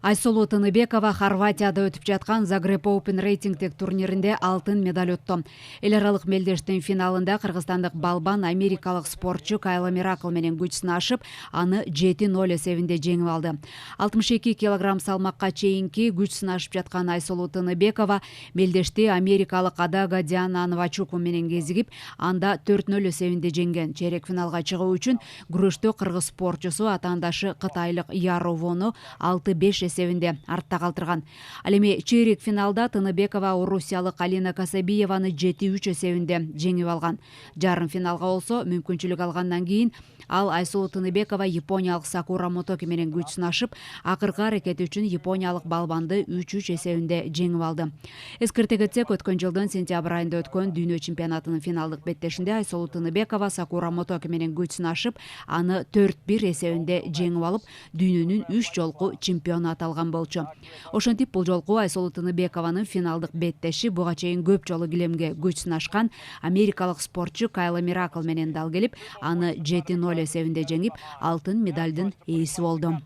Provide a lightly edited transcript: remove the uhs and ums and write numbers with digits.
Айсулуу Тыныбекова Хорватияда өтүп жаткан Загреб Open рейтингдик турниринде алтын медаль утту. Эл аралык мелдештин финалында кыргызстандык балбан америкалык спортчу Кайла Миракл менен күч сынашып, аны 7-0 эсебинде жеңип алды. 62 килограмм салмакка чейинки күч сынашып жаткан Айсулуу Тыныбекова мелдешти америкалык Адага Диана Новачуку менен кезигип, анда 4-0 эсебинде жеңген. Чейрек финалга чыгуу үчүн күрөштө кыргыз спортчусу атаандашы кытайлык Яровону 6-5 эсебинде артта калтырган. Ал эми чейрек финалда Тыныбекова орусиялык Алина Касабиеваны 7-3 эсебинде жеңип алган. Жарым финалга болсо мүмкүнчүлүк алгандан кийин ал Айсулуу Тыныбекова япониялык Сакура Мотоки менен күч сынашып, акыркы аракети үчүн япониялык балбанды 3-3 эсебинде жеңип алды. Эскерте кетсек, өткөн жылдын сентябрь айында өткөн дүйнө чемпионатынын финалдык беттешинде Айсулуу Тыныбекова Сакура Мотоки менен күч сынашып, аны 4-1 эсебинде жеңип алып, дүйнөнүн 3 жолку чемпиону аталган болчу. Ошентип бул жолку Айсулуу Тыныбекованын финалдык беттеши буга чейин көп жолу килемге күч сынашкан америкалык спортчу Кайла Миракл менен дал келип, аны 7-0 эсебинде жеңип, алтын медалдын ээси болду.